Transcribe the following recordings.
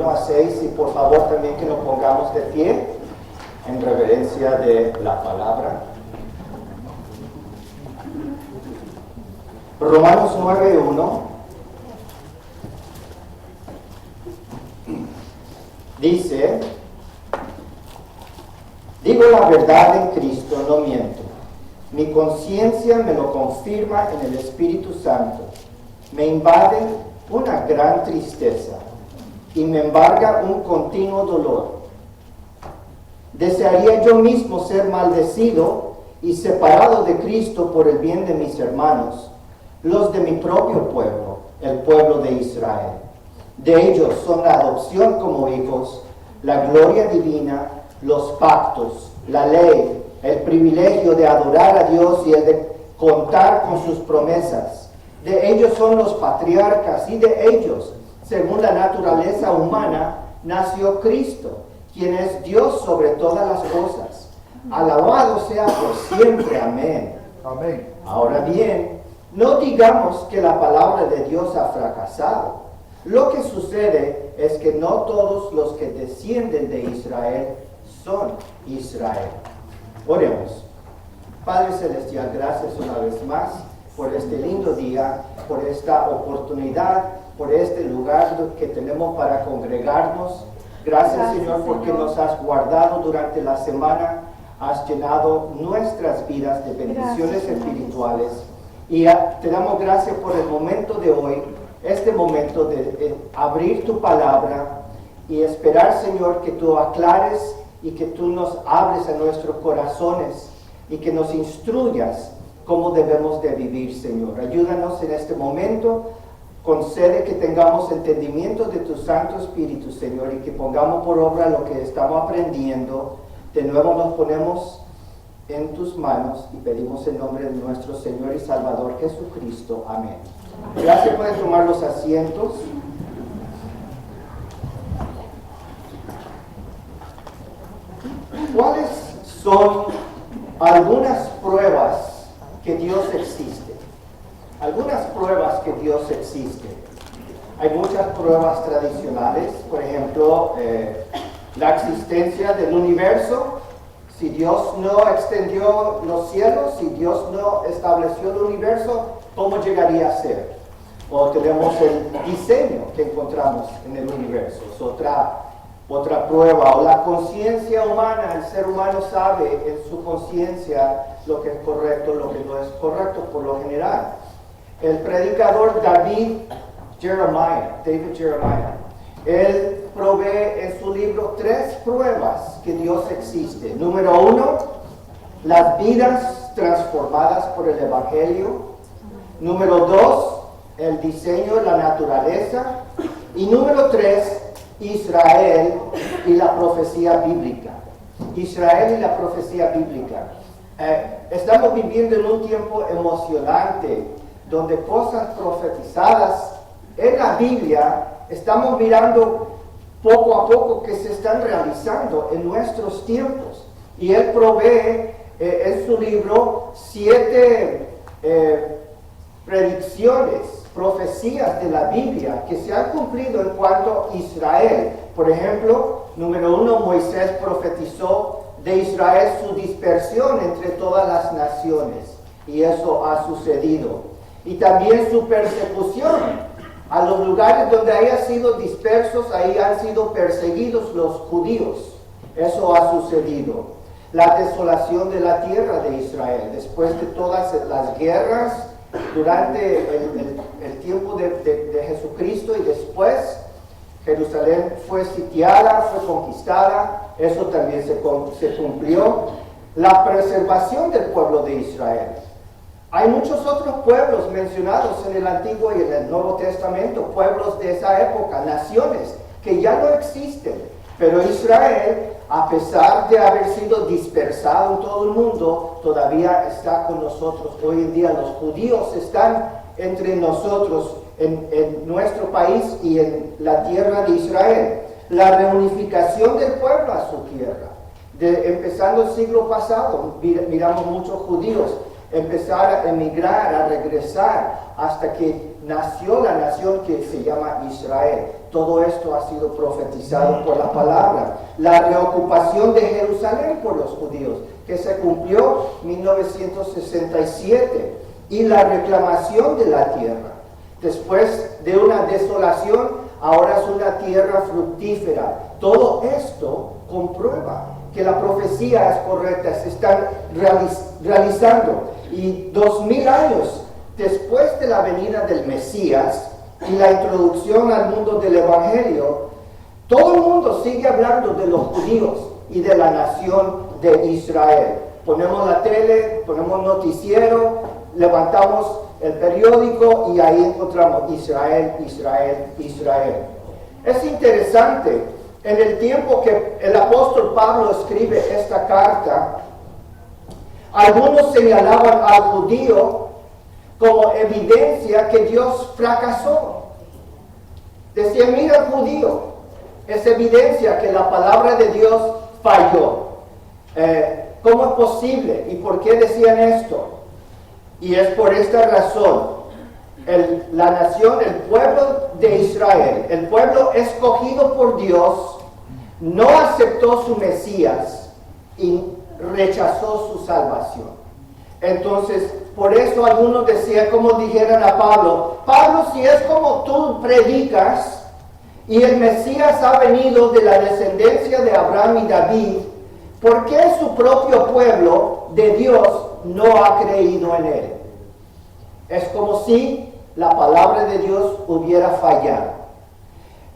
1 a 6, y por favor también que nos pongamos de pie en reverencia de la palabra. Romanos 9:1 dice: digo la verdad en Cristo, no miento. Mi conciencia me lo confirma en el Espíritu Santo. Me invade una gran tristeza y me embarga un continuo dolor. Desearía yo mismo ser maldecido y separado de Cristo por el bien de mis hermanos, los de mi propio pueblo, el pueblo de Israel. De ellos son la adopción como hijos, la gloria divina, los pactos, la ley, el privilegio de adorar a Dios y el de contar con sus promesas. De ellos son los patriarcas y de ellos, según la naturaleza humana, nació Cristo, quien es Dios sobre todas las cosas. Alabado sea por siempre. Amén. Amén. Ahora bien, no digamos que la palabra de Dios ha fracasado. Lo que sucede es que no todos los que descienden de Israel son Israel. Oremos. Padre Celestial, gracias una vez más por este lindo día, por esta oportunidad, por este lugar que tenemos para congregarnos. Gracias, Señor, porque nos has guardado durante la semana, has llenado nuestras vidas de bendiciones espirituales. Y te damos gracias por el momento de hoy, este momento de abrir tu palabra y esperar, Señor, que tú aclares y que tú nos hables a nuestros corazones y que nos instruyas cómo debemos de vivir, Señor. Ayúdanos en este momento, concede que tengamos entendimiento de tu Santo Espíritu, Señor, y que pongamos por obra lo que estamos aprendiendo. De nuevo nos ponemos en tus manos y pedimos en nombre de nuestro Señor y Salvador Jesucristo. Amén. Gracias, pueden tomar los asientos. ¿Cuáles son algunas pruebas que Dios existe? Algunas pruebas que Dios existe. Hay muchas pruebas tradicionales, por ejemplo, la existencia del universo. Si Dios no extendió los cielos, si Dios no estableció el universo, ¿cómo llegaría a ser? O tenemos el diseño que encontramos en el universo, es otra prueba. O la conciencia humana, el ser humano sabe en su conciencia lo que es correcto, lo que no es correcto por lo general. El predicador David Jeremiah, él provee en su libro 3 pruebas que Dios existe. Número 1, las vidas transformadas por el Evangelio. Número 2, el diseño de la naturaleza. Y número 3, Israel y la profecía bíblica. Israel y la profecía bíblica. Estamos viviendo en un tiempo emocionante, donde cosas profetizadas en la Biblia estamos mirando poco a poco que se están realizando en nuestros tiempos. Y él provee en su libro 7 predicciones, profecías de la Biblia que se han cumplido en cuanto a Israel. Por ejemplo, número 1, Moisés profetizó de Israel su dispersión entre todas las naciones, y eso ha sucedido. Y también su persecución a los lugares donde haya sido dispersos, ahí han sido perseguidos los judíos. Eso ha sucedido. La desolación de la tierra de Israel, después de todas las guerras, durante el tiempo de Jesucristo, y después Jerusalén fue sitiada, fue conquistada, eso también se cumplió. La preservación del pueblo de Israel. Hay muchos otros pueblos mencionados en el Antiguo y en el Nuevo Testamento, pueblos de esa época, naciones que ya no existen. Pero Israel, a pesar de haber sido dispersado en todo el mundo, todavía está con nosotros. Hoy en día los judíos están entre nosotros en nuestro país y en la tierra de Israel. La reunificación del pueblo a su tierra. Empezando el siglo pasado, miramos muchos judíos empezar a emigrar, a regresar, hasta que nació la nación que se llama Israel. Todo esto ha sido profetizado por la palabra. La reocupación de Jerusalén por los judíos, que se cumplió en 1967, y la reclamación de la tierra. Después de una desolación, ahora es una tierra fructífera. Todo esto comprueba que la profecía es correcta, se están realizando. Y 2000 años después de la venida del Mesías y la introducción al mundo del Evangelio, todo el mundo sigue hablando de los judíos y de la nación de Israel. Ponemos la tele, ponemos noticiero, levantamos el periódico y ahí encontramos Israel, Israel, Israel. Es interesante, en el tiempo que el apóstol Pablo escribe esta carta, algunos señalaban al judío como evidencia que Dios fracasó. Decían, mira el judío, es evidencia que la palabra de Dios falló. ¿Cómo es posible? ¿Y por qué decían esto? Y es por esta razón. La nación, el pueblo de Israel, el pueblo escogido por Dios, no aceptó su Mesías y rechazó su salvación. Entonces, por eso algunos decían, como dijeron a Pablo, Pablo, si es como tú predicas, y el Mesías ha venido de la descendencia de Abraham y David, ¿por qué su propio pueblo de Dios no ha creído en él? Es como si la palabra de Dios hubiera fallado.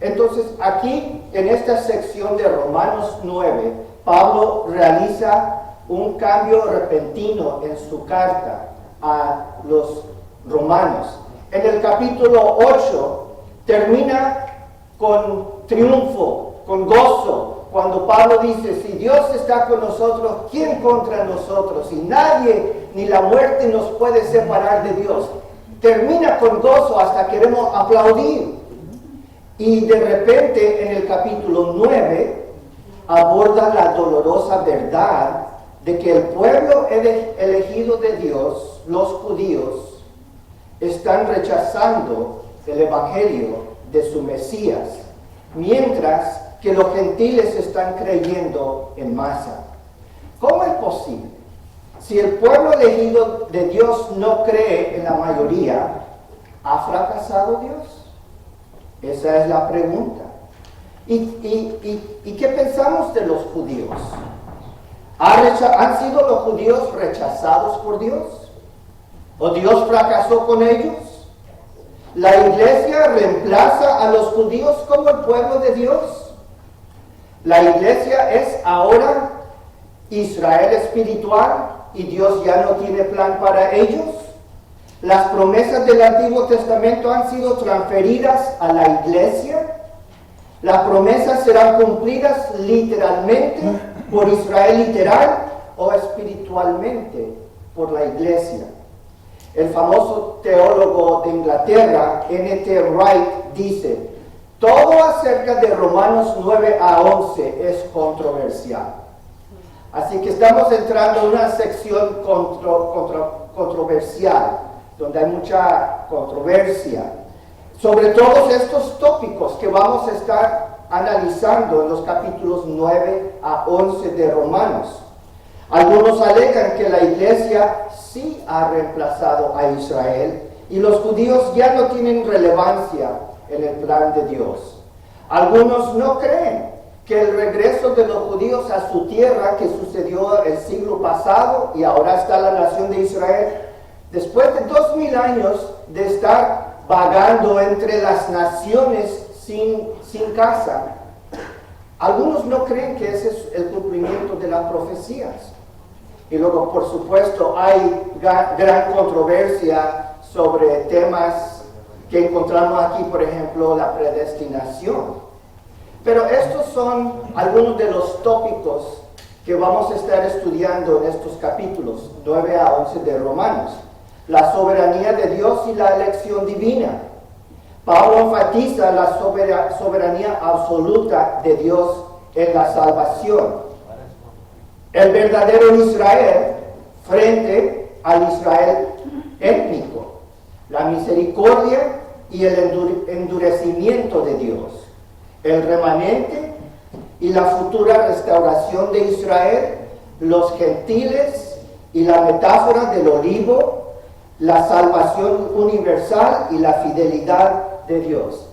Entonces, aquí, en esta sección de Romanos 9, Pablo realiza un cambio repentino en su carta a los romanos. En el capítulo 8 termina con triunfo, con gozo, cuando Pablo dice, si Dios está con nosotros, ¿quién contra nosotros? Y nadie, ni la muerte nos puede separar de Dios. Termina con gozo, hasta queremos aplaudir. Y de repente en el capítulo 9 aborda la dolorosa verdad de que el pueblo elegido de Dios, los judíos, están rechazando el evangelio de su Mesías, mientras que los gentiles están creyendo en masa. ¿Cómo es posible? Si el pueblo elegido de Dios no cree en la mayoría, ¿ha fracasado Dios? Esa es la pregunta. ¿Y qué pensamos de los judíos? ¿Han sido los judíos rechazados por Dios? ¿O Dios fracasó con ellos? ¿La iglesia reemplaza a los judíos como el pueblo de Dios? ¿La iglesia es ahora Israel espiritual y Dios ya no tiene plan para ellos? ¿Las promesas del Antiguo Testamento han sido transferidas a la iglesia? ¿Las promesas serán cumplidas literalmente por Israel literal o espiritualmente por la iglesia? El famoso teólogo de Inglaterra, N.T. Wright, dice, todo acerca de Romanos 9 a 11 es controversial. Así que estamos entrando en una sección controversial, donde hay mucha controversia sobre todos estos tópicos que vamos a estar analizando en los capítulos 9 a 11 de Romanos. Algunos alegan que la iglesia sí ha reemplazado a Israel y los judíos ya no tienen relevancia en el plan de Dios. Algunos no creen que el regreso de los judíos a su tierra, que sucedió el siglo pasado y ahora está la nación de Israel, después de 2000 años de estar vagando entre las naciones sin casa, algunos no creen que ese es el cumplimiento de las profecías. Y luego, por supuesto, hay gran controversia sobre temas que encontramos aquí, por ejemplo, la predestinación. Pero estos son algunos de los tópicos que vamos a estar estudiando en estos capítulos 9 a 11 de Romanos. La soberanía de Dios y la elección divina. Pablo enfatiza la soberanía absoluta de Dios en la salvación. El verdadero Israel frente al Israel étnico, la misericordia y el endurecimiento de Dios, el remanente y la futura restauración de Israel, los gentiles y la metáfora del olivo, la salvación universal y la fidelidad de Dios.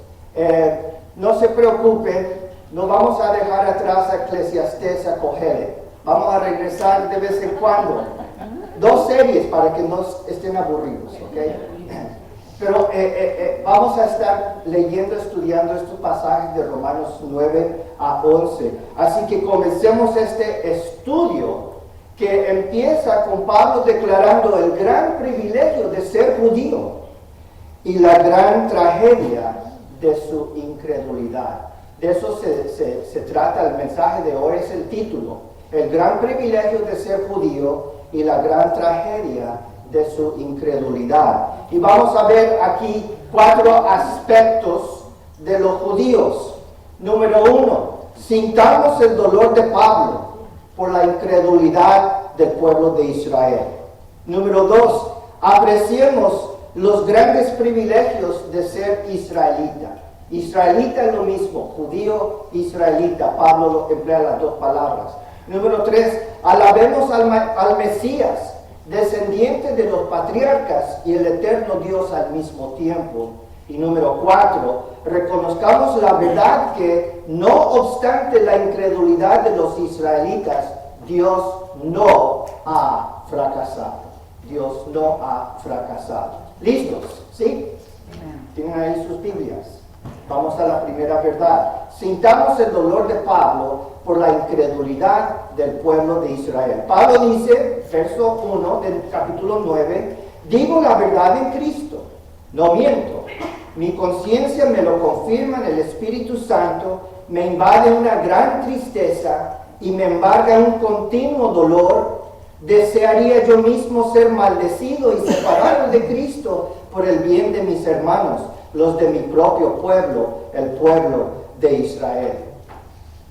No se preocupen, no vamos a dejar atrás a Eclesiastés, a Cogelet. Vamos a regresar de vez en cuando. 2 series para que no estén aburridos, ¿ok? Pero vamos a estar leyendo, estudiando estos pasajes de Romanos 9 a 11. Así que comencemos este estudio que empieza con Pablo declarando el gran privilegio de ser judío y la gran tragedia de su incredulidad. De eso se trata el mensaje de hoy, es el título. El gran privilegio de ser judío y la gran tragedia de su incredulidad. Y vamos a ver aquí 4 aspectos de los judíos. Número 1, sintamos el dolor de Pablo por la incredulidad del pueblo de Israel. Número 2, apreciemos los grandes privilegios de ser israelita. Israelita es lo mismo, judío, israelita. Pablo emplea las 2 palabras. Número 3, alabemos al Mesías, descendiente de los patriarcas y el eterno Dios al mismo tiempo. Y número 4, reconozcamos la verdad que no obstante la incredulidad de los israelitas, Dios no ha fracasado. Dios no ha fracasado. ¿Listos? ¿Sí? ¿Tienen ahí sus Biblias? Vamos a la primera verdad. Sintamos el dolor de Pablo por la incredulidad del pueblo de Israel. Pablo dice, verso 1 del capítulo 9, digo la verdad en Cristo, no miento. Mi conciencia me lo confirma en el Espíritu Santo, me invade una gran tristeza y me embarga un continuo dolor. Desearía yo mismo ser maldecido y separado de Cristo por el bien de mis hermanos, los de mi propio pueblo, el pueblo de Israel.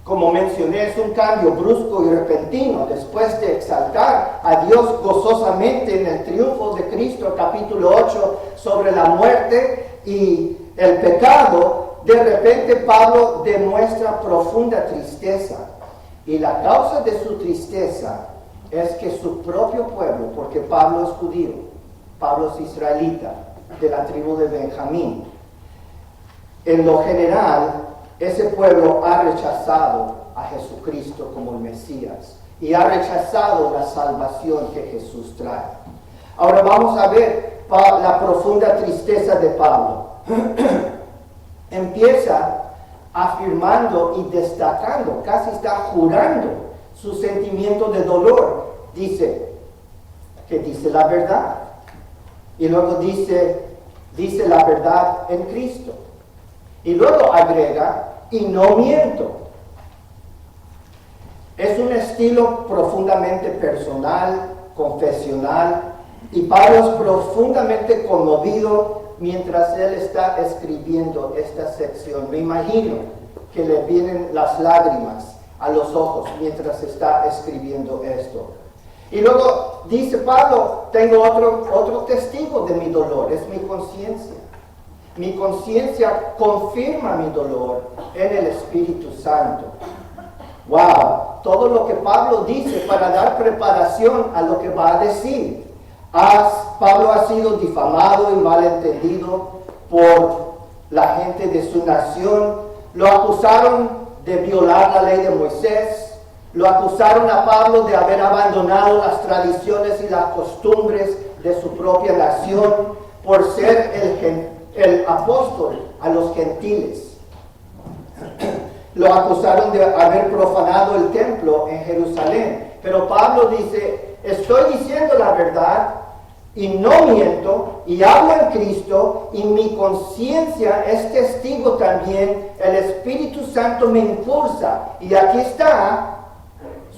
Como mencioné, es un cambio brusco y repentino. Después de exaltar a Dios gozosamente en el triunfo de Cristo, capítulo 8, sobre la muerte y el pecado, de repente Pablo demuestra profunda tristeza. Y la causa de su tristeza es que su propio pueblo, porque Pablo es judío, Pablo es israelita, de la tribu de Benjamín, en lo general, ese pueblo ha rechazado a Jesucristo como el Mesías y ha rechazado la salvación que Jesús trae. Ahora vamos a ver la profunda tristeza de Pablo. Empieza afirmando y destacando, casi está jurando su sentimiento de dolor. Dice que dice la verdad. Y luego dice la verdad en Cristo. Y luego agrega, y no miento. Es un estilo profundamente personal, confesional, y Pablo es profundamente conmovido mientras él está escribiendo esta sección. Me imagino que le vienen las lágrimas a los ojos mientras está escribiendo esto. Y luego dice Pablo, tengo otro testigo de mi dolor, es mi conciencia. Mi conciencia confirma mi dolor en el Espíritu Santo. Wow, todo lo que Pablo dice para dar preparación a lo que va a decir. Pablo ha sido difamado y malentendido por la gente de su nación. Lo acusaron de violar la ley de Moisés. Lo acusaron a Pablo de haber abandonado las tradiciones y las costumbres de su propia nación por ser el apóstol a los gentiles. Lo acusaron de haber profanado el templo en Jerusalén. Pero Pablo dice, estoy diciendo la verdad y no miento y hablo en Cristo y mi conciencia es testigo también. El Espíritu Santo me impulsa. Y aquí está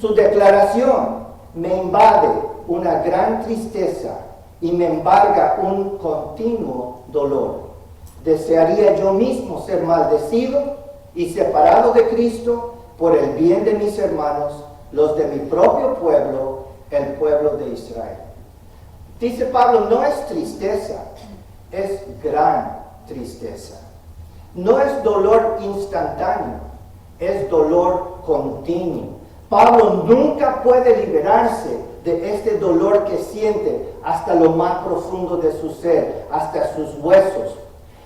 su declaración. Me invade una gran tristeza y me embarga un continuo dolor. Desearía yo mismo ser maldecido y separado de Cristo por el bien de mis hermanos, los de mi propio pueblo, el pueblo de Israel. Dice Pablo, no es tristeza, es gran tristeza. No es dolor instantáneo, es dolor continuo. Pablo nunca puede liberarse de este dolor que siente hasta lo más profundo de su ser, hasta sus huesos.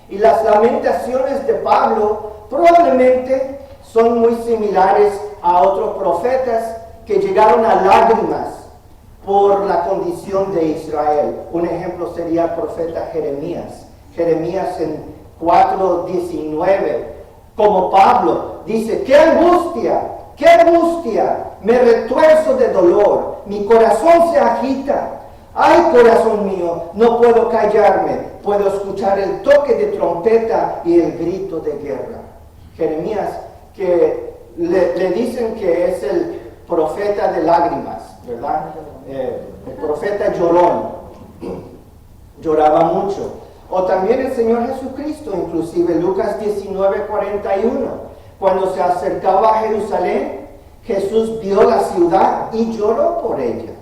Y las lamentaciones de Pablo probablemente son muy similares a otros profetas que llegaron a lágrimas por la condición de Israel. Un ejemplo sería el profeta Jeremías. Jeremías en 4:19, como Pablo, dice, ¡qué angustia! Me retuerzo de dolor, mi corazón se agita. ¡Ay, corazón mío! No puedo callarme, puedo escuchar el toque de trompeta y el grito de guerra. Jeremías, que le dicen que es el profeta de lágrimas, ¿verdad? El profeta llorón, lloraba mucho. O también el Señor Jesucristo, inclusive Lucas 19:41. Cuando se acercaba a Jerusalén, Jesús vio la ciudad y lloró por ella.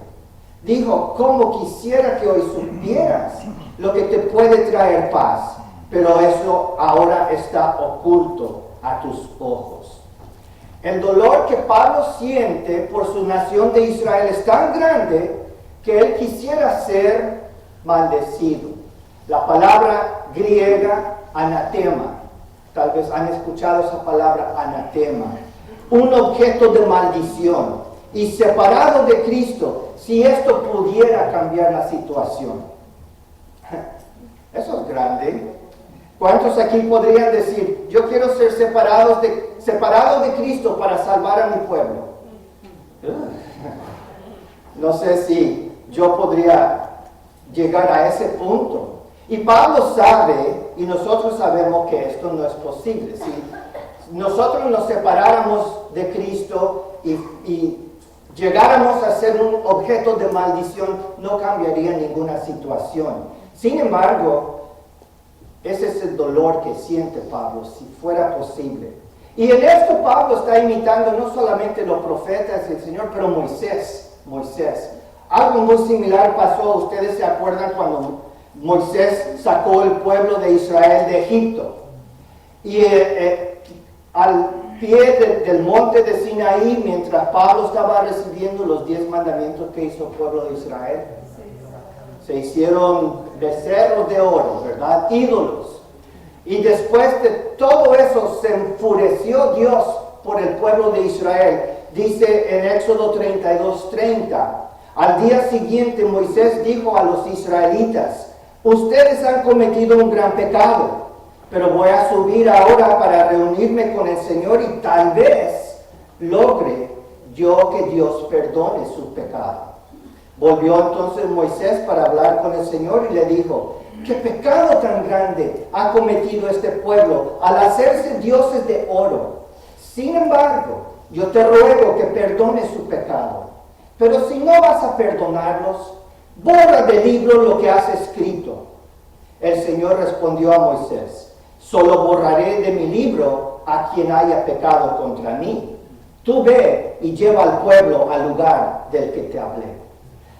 Dijo, cómo quisiera que hoy supieras lo que te puede traer paz, pero eso ahora está oculto a tus ojos. El dolor que Pablo siente por su nación de Israel es tan grande que él quisiera ser maldecido. La palabra griega anatema, tal vez han escuchado esa palabra anatema, un objeto de maldición y separado de Cristo, si esto pudiera cambiar la situación. Eso es grande. ¿Cuántos aquí podrían decir, yo quiero ser separado de Cristo para salvar a mi pueblo? No sé si yo podría llegar a ese punto. Y Pablo sabe, y nosotros sabemos que esto no es posible. Si nosotros nos separáramos de Cristo y llegáramos a ser un objeto de maldición, no cambiaría ninguna situación. Sin embargo, ese es el dolor que siente Pablo, si fuera posible. Y en esto Pablo está imitando no solamente los profetas del Señor, pero Moisés. Algo muy similar pasó, ustedes se acuerdan cuando Moisés sacó el pueblo de Israel de Egipto. Y al pie del monte de Sinaí, mientras Pablo estaba recibiendo los 10 mandamientos que hizo el pueblo de Israel, se hicieron becerros de oro, ¿verdad? Ídolos. Y después de todo eso se enfureció Dios por el pueblo de Israel. Dice en Éxodo 32:30, al día siguiente Moisés dijo a los israelitas, ustedes han cometido un gran pecado, pero voy a subir ahora para reunirme con el Señor y tal vez logre yo que Dios perdone su pecado. Volvió entonces Moisés para hablar con el Señor y le dijo, ¿qué pecado tan grande ha cometido este pueblo al hacerse dioses de oro? Sin embargo, yo te ruego que perdones su pecado. Pero si no vas a perdonarlos, borra del libro lo que has escrito. El Señor respondió a Moisés, solo borraré de mi libro a quien haya pecado contra mí. Tú ve y lleva al pueblo al lugar del que te hablé.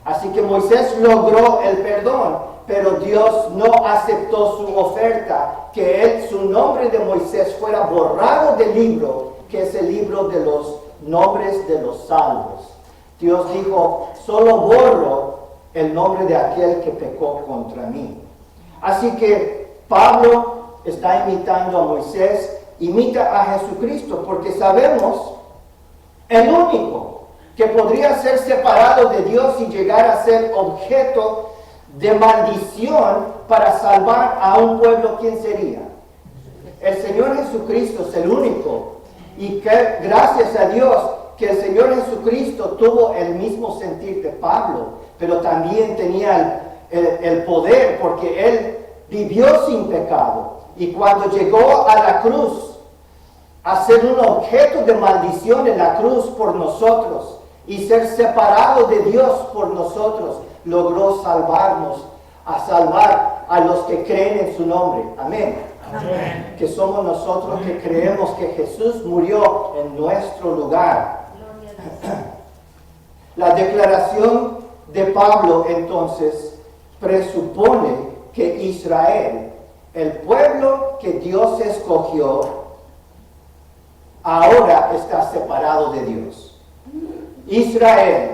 Así que Moisés logró el perdón, pero Dios no aceptó su oferta, que su nombre de Moisés fuera borrado del libro, que es el libro de los nombres de los salvos. Dios dijo, solo borro el nombre de aquel que pecó contra mí. Así que Pablo está imitando a Moisés, imita a Jesucristo, porque sabemos el único que podría ser separado de Dios y llegar a ser objeto de maldición para salvar a un pueblo. ¿Quién sería? El Señor Jesucristo es el único. Y que gracias a Dios que el Señor Jesucristo tuvo el mismo sentir de Pablo, pero también tenía el poder, porque Él vivió sin pecado. Y cuando llegó a la cruz, a ser un objeto de maldición en la cruz por nosotros, y ser separado de Dios por nosotros, logró salvarnos, a salvar a los que creen en su nombre. Amén. Amén. Que somos nosotros que creemos que Jesús murió en nuestro lugar. La declaración de Pablo entonces presupone que Israel, el pueblo que Dios escogió, ahora está separado de Dios. Israel,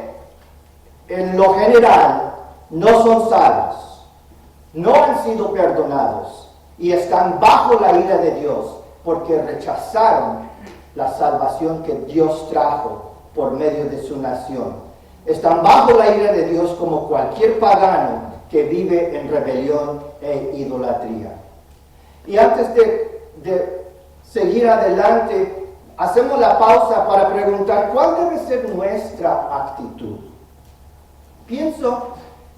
en lo general, no son salvos, no han sido perdonados y están bajo la ira de Dios porque rechazaron la salvación que Dios trajo por medio de su nación. Están bajo la ira de Dios como cualquier pagano que vive en rebelión e idolatría. Y antes de seguir adelante, hacemos la pausa para preguntar cuál debe ser nuestra actitud. Pienso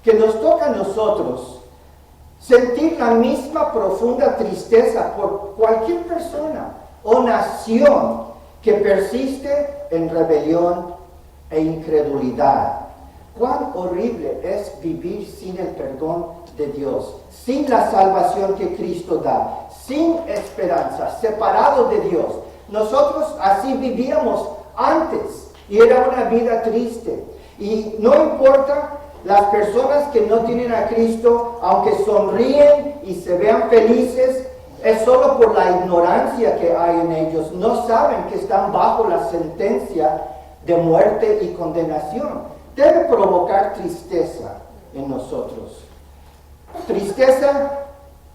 que nos toca a nosotros sentir la misma profunda tristeza por cualquier persona o nación que persiste en rebelión e incredulidad. Cuán horrible es vivir sin el perdón de Dios, sin la salvación que Cristo da, sin esperanza, separado de Dios. Nosotros así vivíamos antes y era una vida triste. Y no importa las personas que no tienen a Cristo, aunque sonríen y se vean felices, es solo por la ignorancia que hay en ellos. No saben que están bajo la sentencia de muerte y condenación. Debe provocar tristeza en nosotros. Tristeza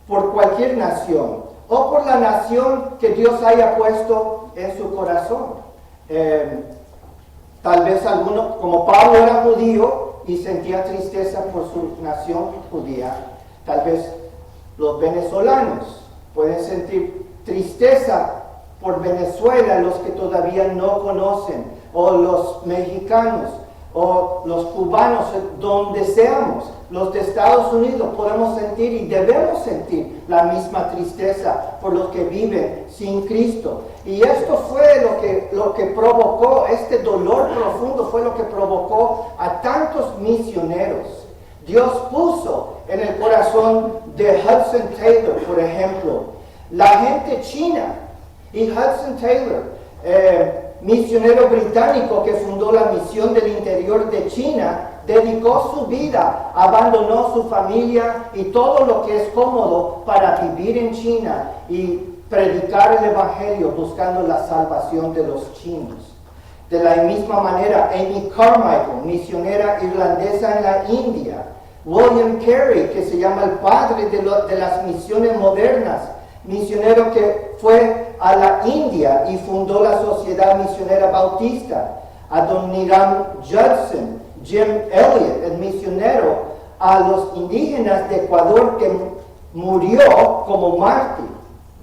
por cualquier nación o por la nación que Dios haya puesto en su corazón. Tal vez alguno, como Pablo era judío y sentía tristeza por su nación judía, tal vez los venezolanos pueden sentir tristeza por Venezuela, los que todavía no conocen, o los mexicanos, o los cubanos, donde seamos, los de Estados Unidos, podemos sentir y debemos sentir la misma tristeza por los que viven sin Cristo. Y esto fue lo que provocó, este dolor profundo fue lo que provocó a tantos misioneros. Dios puso en el corazón de Hudson Taylor, por ejemplo, la gente china, y Hudson Taylor, misionero británico que fundó la misión del interior de China, dedicó su vida, abandonó su familia y todo lo que es cómodo para vivir en China y predicar el evangelio buscando la salvación de los chinos. De la misma manera, Amy Carmichael, misionera irlandesa en la India, William Carey, que se llama el padre de las misiones modernas, misionero que fue a la India y fundó la Sociedad Misionera Bautista, Adoniram Judson, Jim Elliot, el misionero a los indígenas de Ecuador que murió como mártir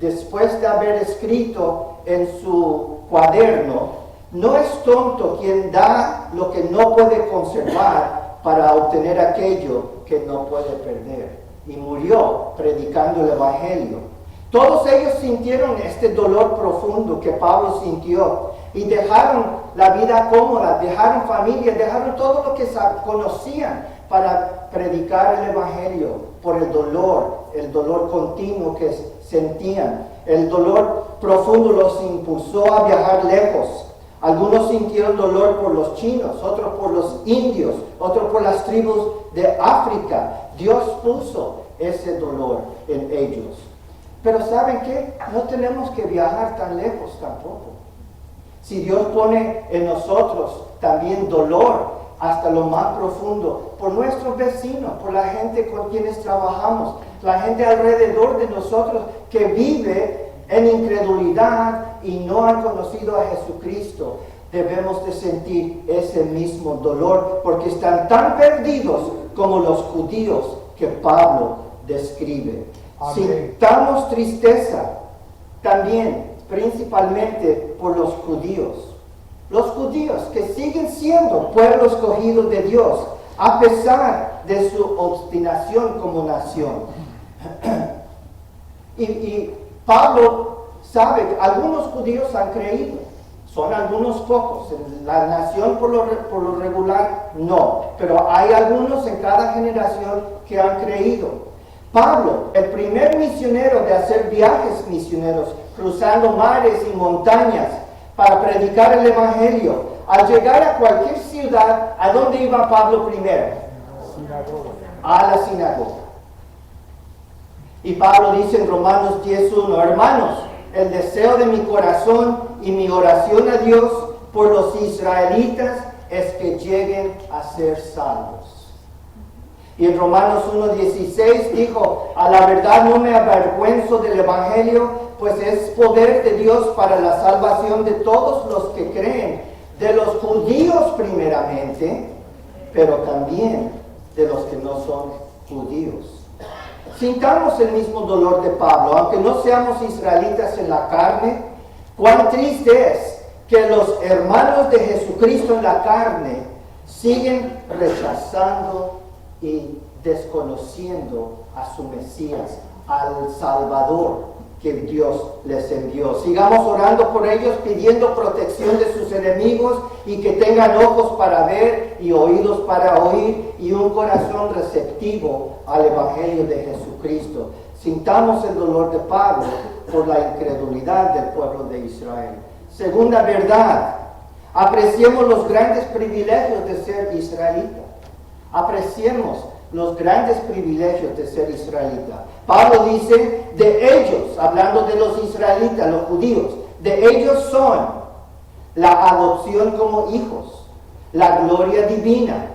después de haber escrito en su cuaderno: no es tonto quien da lo que no puede conservar para obtener aquello que no puede perder. Y murió predicando el evangelio. Todos ellos sintieron este dolor profundo que Pablo sintió y dejaron la vida cómoda, dejaron familia, dejaron todo lo que conocían para predicar el evangelio por el dolor continuo que sentían. El dolor profundo los impulsó a viajar lejos. Algunos sintieron dolor por los chinos, otros por los indios, otros por las tribus de África. Dios puso ese dolor en ellos. Pero ¿saben qué? No tenemos que viajar tan lejos tampoco. Si Dios pone en nosotros también dolor hasta lo más profundo, por nuestros vecinos, por la gente con quienes trabajamos, la gente alrededor de nosotros que vive en incredulidad y no han conocido a Jesucristo, debemos de sentir ese mismo dolor porque están tan perdidos como los judíos que Pablo describe. Sintamos tristeza también, principalmente por los judíos. Los judíos que siguen siendo pueblo escogido de Dios, a pesar de su obstinación como nación. y Pablo sabe que algunos judíos han creído, son algunos pocos. En la nación por lo regular no, pero hay algunos en cada generación que han creído. Pablo, el primer misionero de hacer viajes misioneros, cruzando mares y montañas para predicar el evangelio, al llegar a cualquier ciudad, ¿a dónde iba Pablo primero? a la sinagoga. Y Pablo dice en Romanos 10:1, hermanos, el deseo de mi corazón y mi oración a Dios por los israelitas es que lleguen a ser salvos. Y en Romanos 1:16 dijo, a la verdad no me avergüenzo del Evangelio, pues es poder de Dios para la salvación de todos los que creen, de los judíos primeramente, pero también de los que no son judíos. Sintamos el mismo dolor de Pablo, aunque no seamos israelitas en la carne. Cuán triste es que los hermanos de Jesucristo en la carne siguen rechazando y desconociendo a su Mesías, al Salvador que Dios les envió. Sigamos orando por ellos, pidiendo protección de sus enemigos y que tengan ojos para ver y oídos para oír y un corazón receptivo al Evangelio de Jesucristo. Sintamos el dolor de Pablo por la incredulidad del pueblo de Israel. Segunda verdad, apreciemos los grandes privilegios de ser israelita. Apreciemos los grandes privilegios de ser israelita. Pablo dice, de ellos, hablando de los israelitas, los judíos, de ellos son la adopción como hijos, la gloria divina,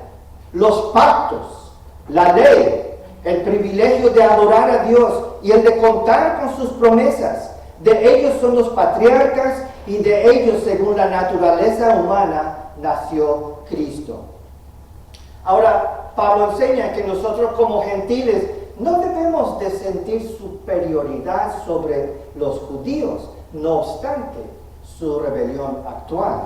los pactos, la ley, el privilegio de adorar a Dios y el de contar con sus promesas. De ellos son los patriarcas y de ellos, según la naturaleza humana, nació Cristo. Ahora, Pablo enseña que nosotros como gentiles no debemos de sentir superioridad sobre los judíos, no obstante su rebelión actual.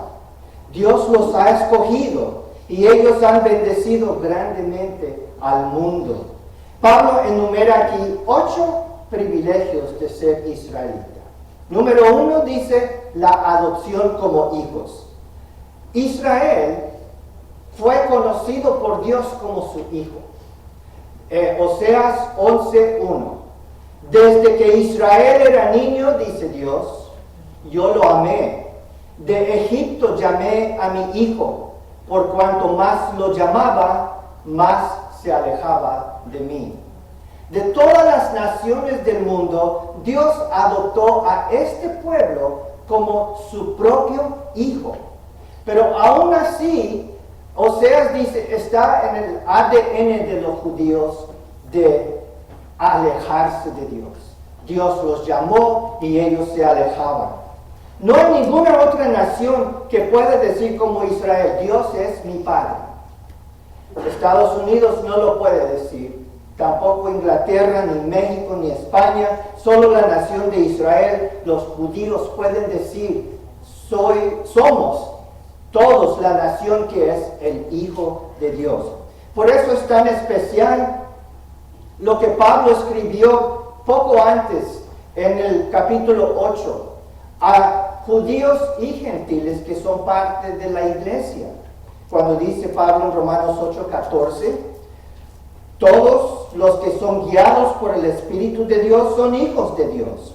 Dios los ha escogido y ellos han bendecido grandemente al mundo. Pablo enumera aquí 8 privilegios de ser israelita. Número 1 dice la adopción como hijos. Israel fue conocido por Dios como su hijo. Oseas 11:1. Desde que Israel era niño, dice Dios, yo lo amé. De Egipto llamé a mi hijo, por cuanto más lo llamaba, más se alejaba de mí. De todas las naciones del mundo, Dios adoptó a este pueblo como su propio hijo. Pero aún así, Oseas dice, está en el ADN de los judíos de alejarse de Dios. Dios los llamó y ellos se alejaban. No hay ninguna otra nación que pueda decir como Israel, Dios es mi Padre. Estados Unidos no lo puede decir, tampoco Inglaterra, ni México, ni España. Solo la nación de Israel, los judíos pueden decir, somos todos la nación que es el Hijo de Dios. Por eso es tan especial lo que Pablo escribió poco antes, en el capítulo 8, a judíos y gentiles que son parte de la iglesia. Cuando dice Pablo en Romanos 8:14, todos los que son guiados por el Espíritu de Dios son hijos de Dios.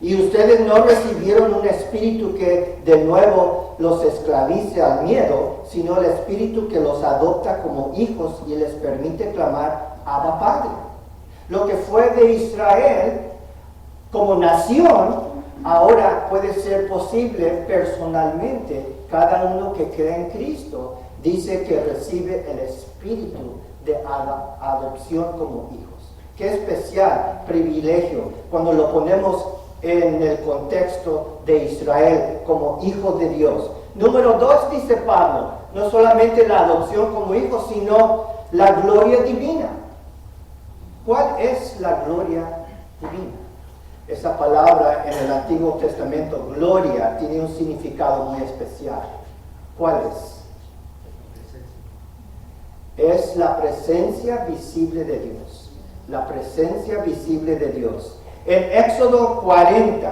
Y ustedes no recibieron un espíritu que de nuevo los esclavice al miedo, sino el espíritu que los adopta como hijos y les permite clamar, Abba Padre. Lo que fue de Israel como nación, ahora puede ser posible personalmente. Cada uno que cree en Cristo dice que recibe el espíritu de adopción como hijos. Qué especial privilegio cuando lo ponemos en el contexto de Israel como hijo de Dios. Número 2, dice Pablo, no solamente la adopción como hijo, sino la gloria divina. ¿Cuál es la gloria divina? Esa palabra en el Antiguo Testamento, gloria, tiene un significado muy especial. ¿Cuál es? Es la presencia visible de Dios. La presencia visible de Dios. En Éxodo 40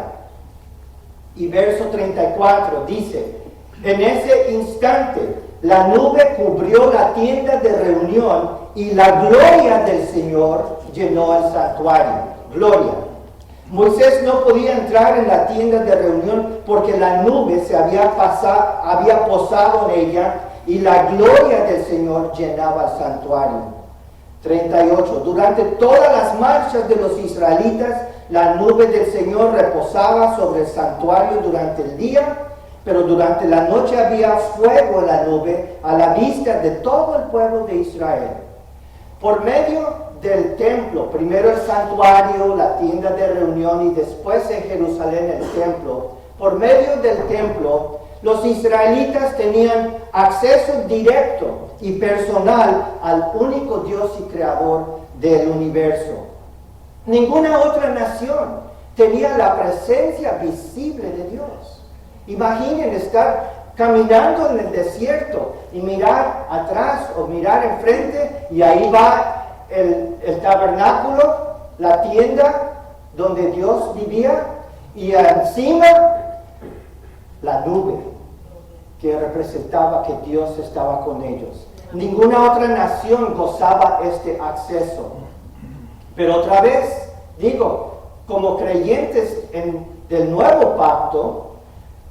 y verso 34 dice, en ese instante la nube cubrió la tienda de reunión y la gloria del Señor llenó el santuario. Gloria. Moisés no podía entrar en la tienda de reunión porque la nube se había posado en ella y la gloria del Señor llenaba el santuario. 38. Durante todas las marchas de los israelitas, la nube del Señor reposaba sobre el santuario durante el día, pero durante la noche había fuego en la nube a la vista de todo el pueblo de Israel. Por medio del templo, primero el santuario, la tienda de reunión y después en Jerusalén el templo, por medio del templo, los israelitas tenían acceso directo y personal al único Dios y creador del universo. Ninguna otra nación tenía la presencia visible de Dios. Imaginen estar caminando en el desierto y mirar atrás o mirar enfrente y ahí va el tabernáculo, la tienda donde Dios vivía y encima la nube que representaba que Dios estaba con ellos. Ninguna otra nación gozaba este acceso. Pero otra vez, digo, como creyentes del nuevo pacto,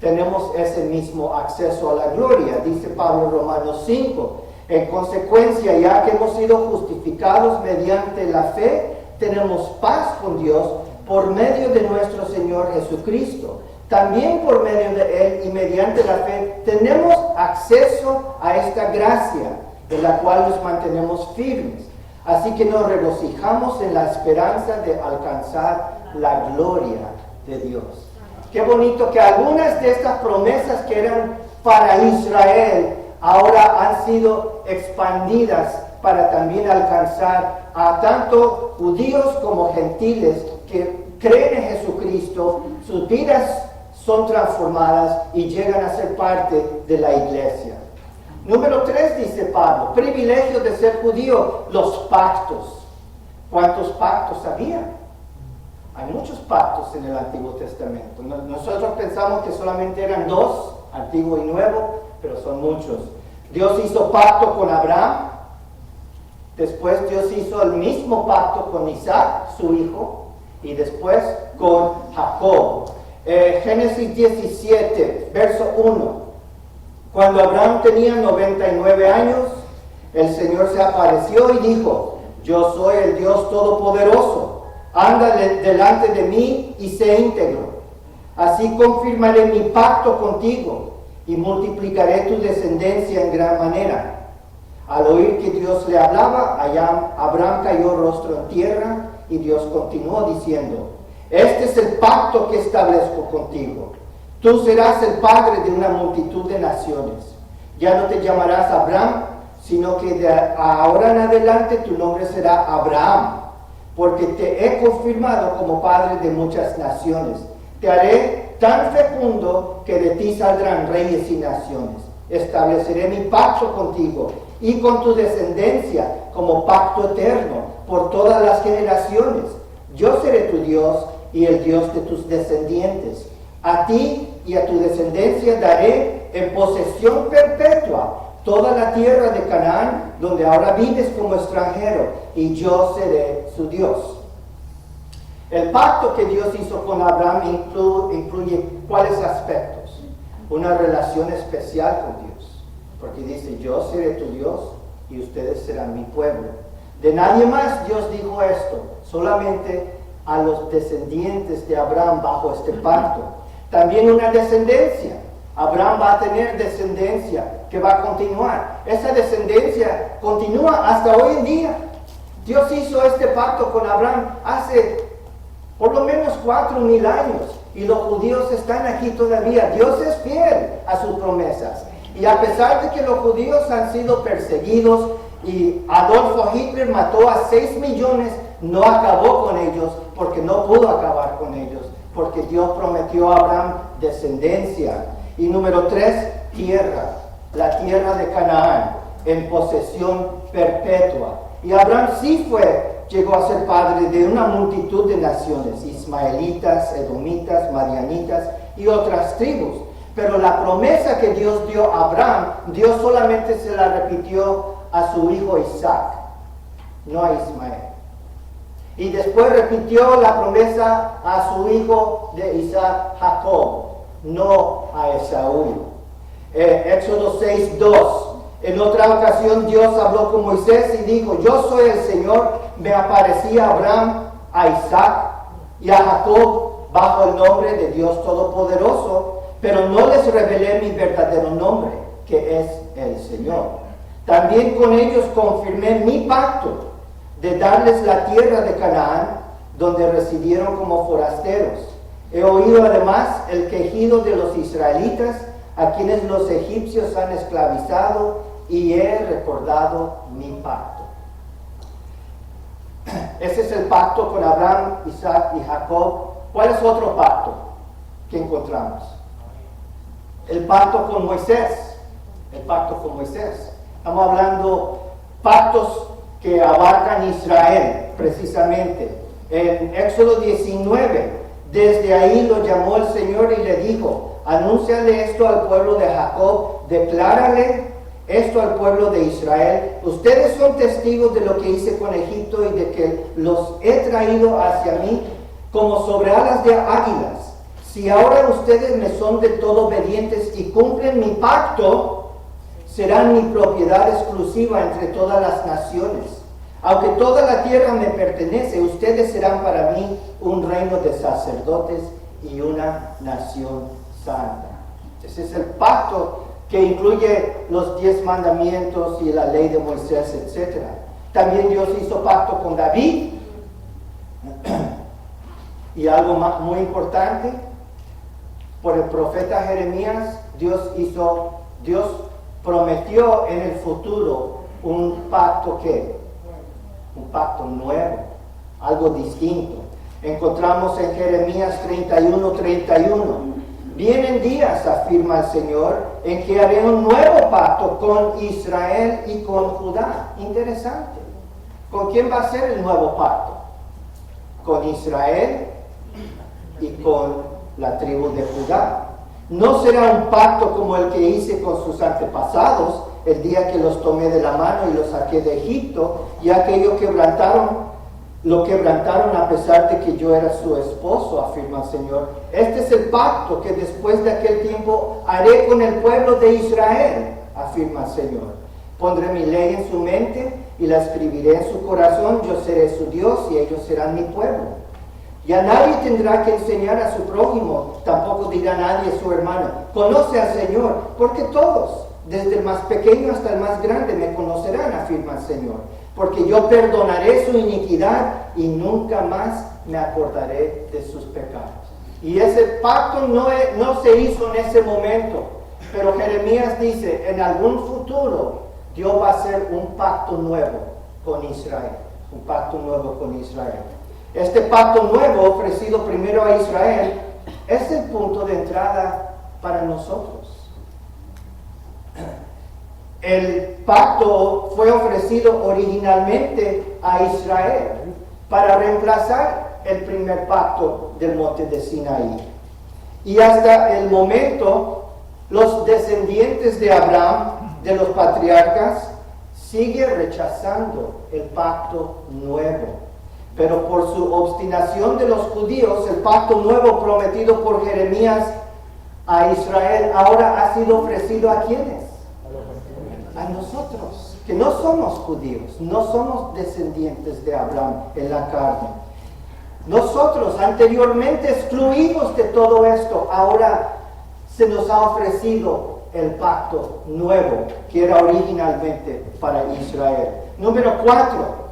tenemos ese mismo acceso a la gloria. Dice Pablo en Romanos 5. En consecuencia, ya que hemos sido justificados mediante la fe, tenemos paz con Dios por medio de nuestro Señor Jesucristo. También por medio de Él y mediante la fe tenemos acceso a esta gracia, en la cual nos mantenemos firmes. Así que nos regocijamos en la esperanza de alcanzar la gloria de Dios. Qué bonito que algunas de estas promesas que eran para Israel ahora han sido expandidas para también alcanzar a tanto judíos como gentiles que creen en Jesucristo, sus vidas son transformadas y llegan a ser parte de la iglesia. Número 3 dice Pablo, privilegio de ser judío, los pactos. ¿Cuántos pactos había? Hay muchos pactos en el Antiguo Testamento. Nosotros pensamos que solamente eran 2, Antiguo y Nuevo, pero son muchos. Dios hizo pacto con Abraham, después Dios hizo el mismo pacto con Isaac, su hijo, y después con Jacob. Génesis 17, verso 1. Cuando Abraham tenía 99 años, el Señor se apareció y dijo, yo soy el Dios Todopoderoso, anda delante de mí y sé íntegro. Así confirmaré mi pacto contigo y multiplicaré tu descendencia en gran manera. Al oír que Dios le hablaba, Abraham cayó rostro en tierra y Dios continuó diciendo, este es el pacto que establezco contigo. Tú serás el padre de una multitud de naciones. Ya no te llamarás Abraham, sino que de ahora en adelante tu nombre será Abraham, porque te he confirmado como padre de muchas naciones. Te haré tan fecundo que de ti saldrán reyes y naciones. Estableceré mi pacto contigo y con tu descendencia como pacto eterno por todas las generaciones. Yo seré tu Dios y el Dios de tus descendientes. A ti y a tu descendencia daré en posesión perpetua toda la tierra de Canaán, donde ahora vives como extranjero, y yo seré su Dios. El pacto que Dios hizo con Abraham incluye ¿cuáles aspectos? Una relación especial con Dios, porque dice, yo seré tu Dios y ustedes serán mi pueblo. De nadie más Dios dijo esto, solamente a los descendientes de Abraham bajo este pacto. También una descendencia. Abraham va a tener descendencia que va a continuar. Esa descendencia continúa hasta hoy en día. Dios hizo este pacto con Abraham hace por lo menos 4,000 años y los judíos están aquí todavía. Dios es fiel a sus promesas. Y a pesar de que los judíos han sido perseguidos y Adolfo Hitler mató a 6 millones, no acabó con ellos porque no pudo acabar con ellos, porque Dios prometió a Abraham descendencia. Y número 3, tierra, la tierra de Canaán, en posesión perpetua. Y Abraham sí llegó a ser padre de una multitud de naciones, ismaelitas, edomitas, madianitas y otras tribus. Pero la promesa que Dios dio a Abraham, Dios solamente se la repitió a su hijo Isaac, no a Ismael. Y después repitió la promesa a su hijo de Isaac, Jacob, no a Esaú. Éxodo 6:2. En otra ocasión Dios habló con Moisés y dijo, yo soy el Señor, me aparecí a Abraham, a Isaac y a Jacob bajo el nombre de Dios Todopoderoso, pero no les revelé mi verdadero nombre, que es el Señor. También con ellos confirmé mi pacto de darles la tierra de Canaán, donde residieron como forasteros. He oído además el quejido de los israelitas, a quienes los egipcios han esclavizado, y he recordado mi pacto. Ese es el pacto con Abraham, Isaac y Jacob. ¿Cuál es otro pacto que encontramos? El pacto con Moisés. El pacto con Moisés. Estamos hablando pactos que abarcan Israel, precisamente. En Éxodo 19, desde ahí lo llamó el Señor y le dijo, anúnciale esto al pueblo de Jacob, declárale esto al pueblo de Israel. Ustedes son testigos de lo que hice con Egipto y de que los he traído hacia mí como sobre alas de águilas. Si ahora ustedes me son de todo obedientes y cumplen mi pacto, serán mi propiedad exclusiva entre todas las naciones. Aunque toda la tierra me pertenece, ustedes serán para mí un reino de sacerdotes y una nación santa. Ese es el pacto que incluye los 10 mandamientos y la ley de Moisés, etc. También Dios hizo pacto con David. Y algo muy importante, por el profeta Jeremías, Dios prometió en el futuro un pacto un pacto nuevo, algo distinto. Encontramos en Jeremías 31:31. Vienen días, afirma el Señor, en que haré un nuevo pacto con Israel y con Judá. Interesante. ¿Con quién va a ser el nuevo pacto? Con Israel y con la tribu de Judá. No será un pacto como el que hice con sus antepasados, el día que los tomé de la mano y los saqué de Egipto, y aquello lo quebrantaron a pesar de que yo era su esposo, afirma el Señor. Este es el pacto que después de aquel tiempo haré con el pueblo de Israel, afirma el Señor. Pondré mi ley en su mente y la escribiré en su corazón. Yo seré su Dios y ellos serán mi pueblo. Ya nadie tendrá que enseñar a su prójimo, tampoco dirá nadie a su hermano, conoce al Señor, porque todos, desde el más pequeño hasta el más grande, me conocerán, afirma el Señor, porque yo perdonaré su iniquidad y nunca más me acordaré de sus pecados. Y ese pacto no se hizo en ese momento, pero Jeremías dice, en algún futuro Dios va a hacer un pacto nuevo con Israel, un pacto nuevo con Israel. Este pacto nuevo, ofrecido primero a Israel, es el punto de entrada para nosotros. El pacto fue ofrecido originalmente a Israel para reemplazar el primer pacto del monte de Sinaí. Y hasta el momento, los descendientes de Abraham, de los patriarcas, siguen rechazando el pacto nuevo. Pero por su obstinación de los judíos, el pacto nuevo prometido por Jeremías a Israel ahora ha sido ofrecido ¿a quiénes? A nosotros, que no somos judíos, no somos descendientes de Abraham en la carne. Nosotros, anteriormente excluidos de todo esto, ahora se nos ha ofrecido el pacto nuevo que era originalmente para Israel. Número 4.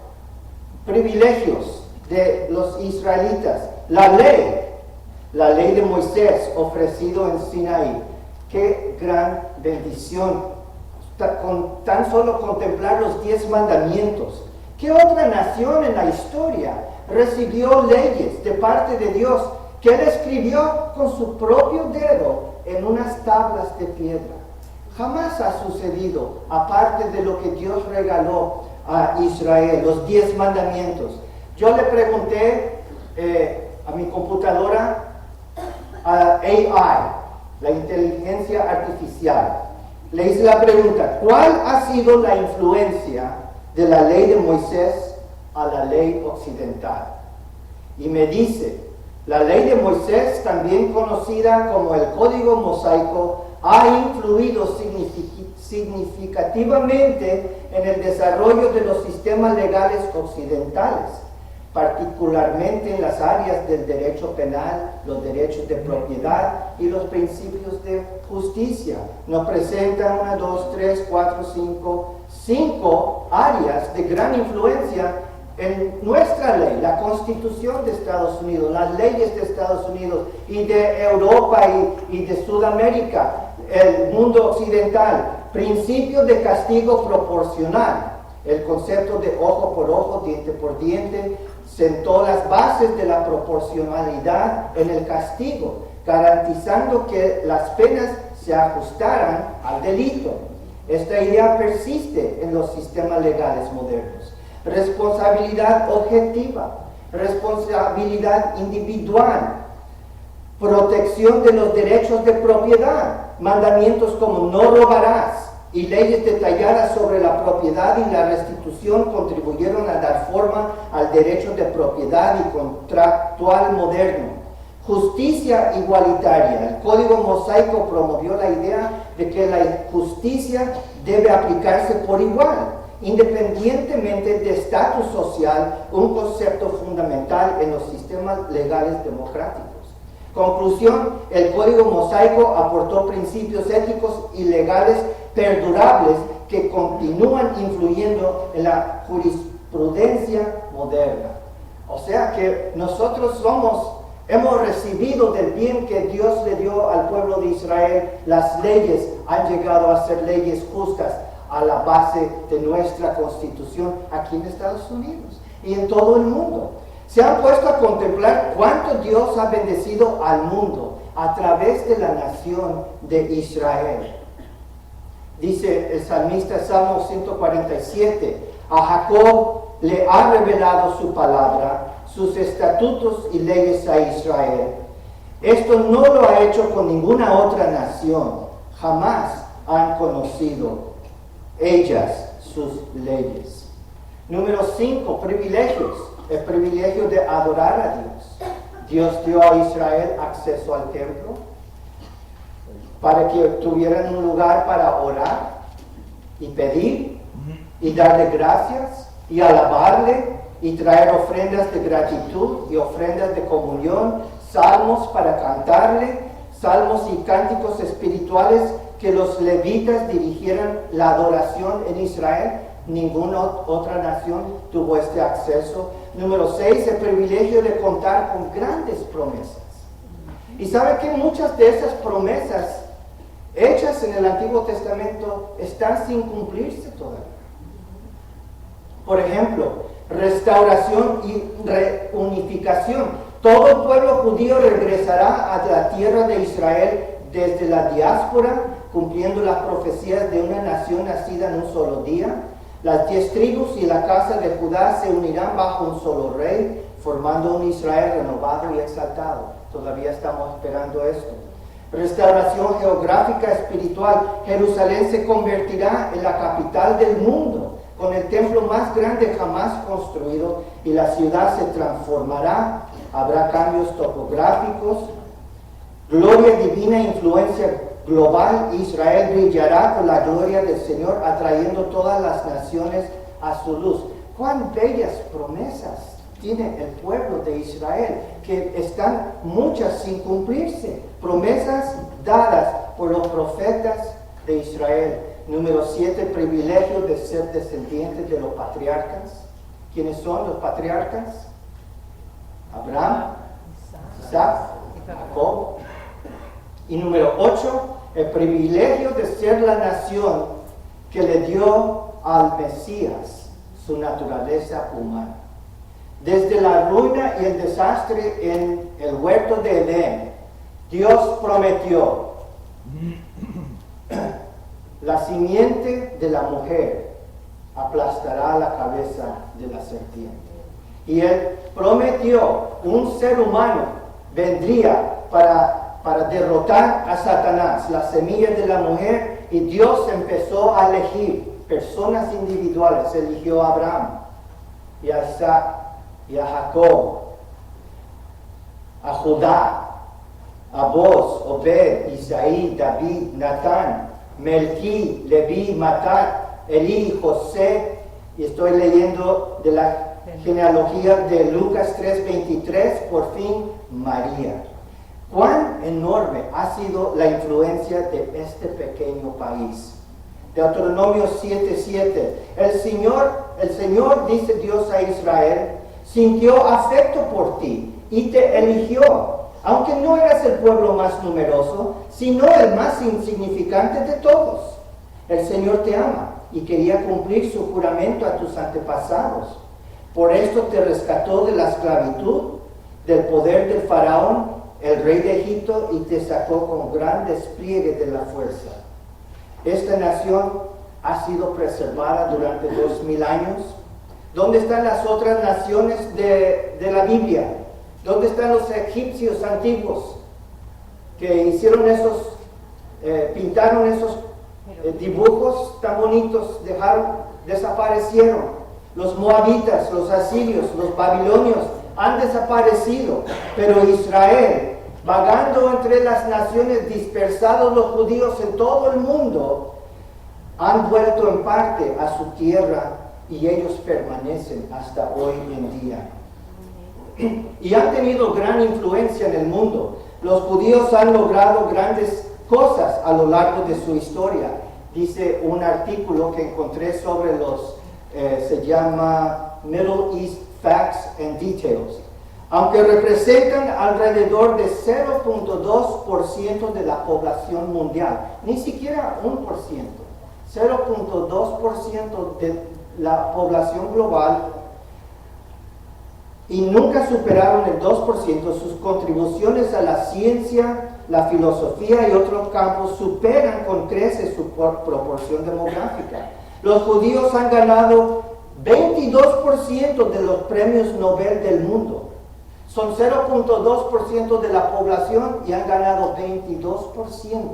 Privilegios de los israelitas. La ley de Moisés ofrecido en Sinaí. Qué gran bendición. Con tan solo contemplar los 10 mandamientos. ¿Qué otra nación en la historia recibió leyes de parte de Dios que Él escribió con su propio dedo en unas tablas de piedra? Jamás ha sucedido, aparte de lo que Dios regaló a Israel, los 10 mandamientos. Yo le pregunté a mi computadora, a AI, la inteligencia artificial, le hice la pregunta, ¿cuál ha sido la influencia de la ley de Moisés a la ley occidental? Y me dice, la ley de Moisés, también conocida como el Código Mosaico, ha influido significativamente en el desarrollo de los sistemas legales occidentales, particularmente en las áreas del derecho penal, los derechos de propiedad y los principios de justicia. Nos presentan 1, 2, 3, 4, 5 áreas de gran influencia en nuestra ley, la Constitución de Estados Unidos, las leyes de Estados Unidos y de Europa y de Sudamérica, el mundo occidental, principios de castigo proporcional, el concepto de ojo por ojo, diente por diente, sentó las bases de la proporcionalidad en el castigo, garantizando que las penas se ajustaran al delito. Esta idea persiste en los sistemas legales modernos. Responsabilidad objetiva, responsabilidad individual, protección de los derechos de propiedad, mandamientos como no robarás y leyes detalladas sobre la propiedad y la restitución contribuyeron a dar forma al derecho de propiedad y contractual moderno. Justicia igualitaria. El Código Mosaico promovió la idea de que la justicia debe aplicarse por igual, independientemente de estatus social, un concepto fundamental en los sistemas legales democráticos. Conclusión, el Código Mosaico aportó principios éticos y legales perdurables que continúan influyendo en la jurisprudencia moderna. O sea que nosotros hemos recibido del bien que Dios le dio al pueblo de Israel. Las leyes han llegado a ser leyes justas a la base de nuestra Constitución aquí en Estados Unidos y en todo el mundo. Se han puesto a contemplar cuánto Dios ha bendecido al mundo a través de la nación de Israel. Dice el salmista Salmo 147, a Jacob le ha revelado su palabra, sus estatutos y leyes a Israel. Esto no lo ha hecho con ninguna otra nación, jamás han conocido ellas sus leyes. Número 5, privilegios. El privilegio de adorar a Dios. Dios dio a Israel acceso al templo para que tuvieran un lugar para orar y pedir y darle gracias y alabarle y traer ofrendas de gratitud y ofrendas de comunión, salmos para cantarle, salmos y cánticos espirituales que los levitas dirigieran la adoración en Israel. Ninguna otra nación tuvo este acceso. Número 6, el privilegio de contar con grandes promesas. Y sabe que muchas de esas promesas hechas en el Antiguo Testamento están sin cumplirse todavía. Por ejemplo, restauración y reunificación. Todo el pueblo judío regresará a la tierra de Israel desde la diáspora, cumpliendo las profecías de una nación nacida en un solo día. Las 10 tribus y la casa de Judá se unirán bajo un solo rey, formando un Israel renovado y exaltado. Todavía estamos esperando esto. Restauración geográfica espiritual. Jerusalén se convertirá en la capital del mundo, con el templo más grande jamás construido, y la ciudad se transformará. Habrá cambios topográficos. Gloria divina, influencia global. Israel brillará con la gloria del Señor, atrayendo todas las naciones a su luz. ¡Cuán bellas promesas tiene el pueblo de Israel! Que están muchas sin cumplirse. Promesas dadas por los profetas de Israel. Número 7, privilegio de ser descendientes de los patriarcas. ¿Quiénes son los patriarcas? Abraham, Isaac, Jacob. Y número 8, el privilegio de ser la nación que le dio al Mesías su naturaleza humana. Desde la ruina y el desastre en el huerto de Edén, Dios prometió: la simiente de la mujer aplastará la cabeza de la serpiente. Y Él prometió un ser humano vendría para derrotar a Satanás, la semilla de la mujer, y Dios empezó a elegir personas individuales. Eligió a Abraham, y a Isaac, y a Jacob, a Judá, a Boz, Obed, Isaí, David, Natán, Melquí, Leví, Matat, Elí, José, y estoy leyendo de la genealogía de Lucas 3:23, por fin María. Cuán enorme ha sido la influencia de este pequeño país. Deuteronomio 7:7. El Señor, dice Dios a Israel, sintió afecto por ti y te eligió, aunque no eras el pueblo más numeroso, sino el más insignificante de todos. El Señor te ama y quería cumplir su juramento a tus antepasados. Por esto te rescató de la esclavitud, del poder del faraón, el rey de Egipto, y te sacó con gran despliegue de la fuerza. Esta nación ha sido preservada durante 2000 años. ¿Dónde están las otras naciones de la Biblia? ¿Dónde están los egipcios antiguos que hicieron pintaron esos dibujos tan bonitos, desaparecieron? Los moabitas, los asirios, los babilonios han desaparecido, pero Israel, vagando entre las naciones, dispersados los judíos en todo el mundo, han vuelto en parte a su tierra y ellos permanecen hasta hoy en día. Y han tenido gran influencia en el mundo. Los judíos han logrado grandes cosas a lo largo de su historia. Dice un artículo que encontré sobre se llama Middle East Facts and Details. Aunque representan alrededor de 0.2% de la población mundial, ni siquiera 1%, 0.2% de la población global, y nunca superaron el 2%, sus contribuciones a la ciencia, la filosofía y otros campos superan con creces su proporción demográfica. Los judíos han ganado 22% de los premios Nobel del mundo. Son 0.2% de la población y han ganado 22%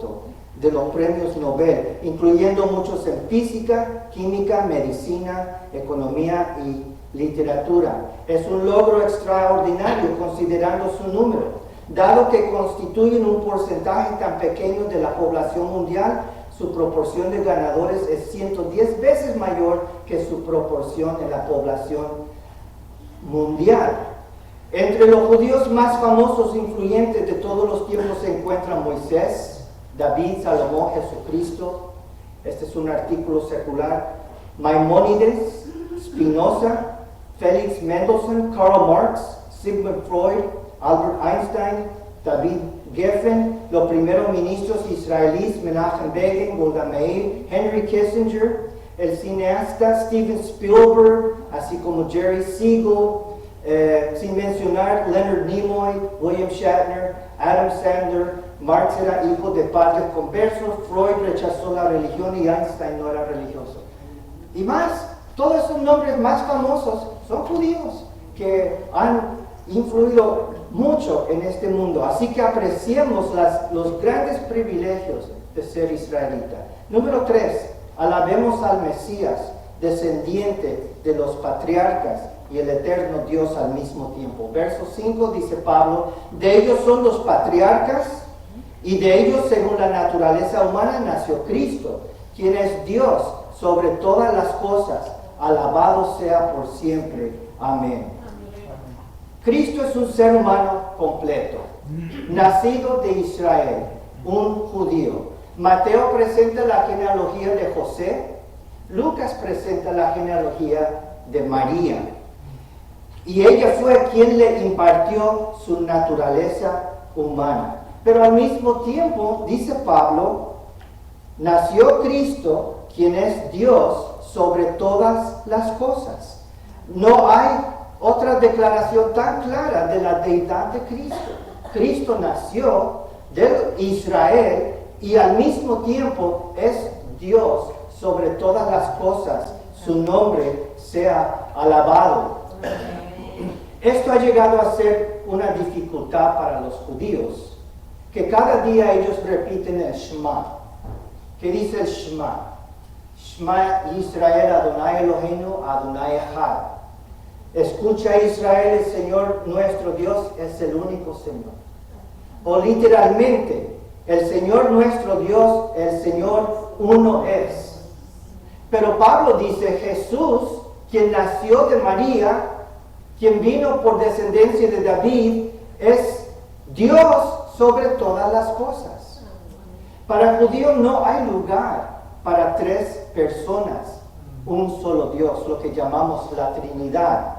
de los premios Nobel, incluyendo muchos en física, química, medicina, economía y literatura. Es un logro extraordinario considerando su número. Dado que constituyen un porcentaje tan pequeño de la población mundial, su proporción de ganadores es 110 veces mayor que su proporción en la población mundial. Entre los judíos más famosos e influyentes de todos los tiempos se encuentran Moisés, David, Salomón, Jesucristo. Este es un artículo secular. Maimónides, Spinoza, Felix Mendelssohn, Karl Marx, Sigmund Freud, Albert Einstein, David Geffen, los primeros ministros israelíes Menachem Begin, Golda Meir, Henry Kissinger, el cineasta Steven Spielberg, así como Jerry Siegel, sin mencionar Leonard Nimoy, William Shatner, Adam Sandler. Marx era hijo de padres conversos, Freud rechazó la religión y Einstein no era religioso. Y más, todos esos nombres más famosos son judíos que han influido mucho en este mundo. Así que apreciemos los grandes privilegios de ser israelita. Número 3, alabemos al Mesías, descendiente de los patriarcas y el eterno Dios al mismo tiempo. Verso 5 dice Pablo, de ellos son los patriarcas y de ellos según la naturaleza humana nació Cristo, quien es Dios sobre todas las cosas, alabado sea por siempre. Amén. Cristo es un ser humano completo, nacido de Israel, un judío. Mateo presenta la genealogía de José, Lucas presenta la genealogía de María. Y ella fue quien le impartió su naturaleza humana. Pero al mismo tiempo, dice Pablo, nació Cristo, quien es Dios sobre todas las cosas. No hay otra declaración tan clara de la deidad de Cristo. Cristo nació de Israel y al mismo tiempo es Dios sobre todas las cosas. Su nombre sea alabado. Esto ha llegado a ser una dificultad para los judíos, que cada día ellos repiten el Shema. ¿Qué dice el Shema? Shema Israel Adonai Eloheinu Adonai Echad. Escucha Israel, el Señor nuestro Dios es el único Señor. O literalmente, el Señor nuestro Dios, el Señor uno es. Pero Pablo dice, Jesús, quien nació de María, quien vino por descendencia de David, es Dios sobre todas las cosas. Para el judío no hay lugar para tres personas, un solo Dios, lo que llamamos la Trinidad.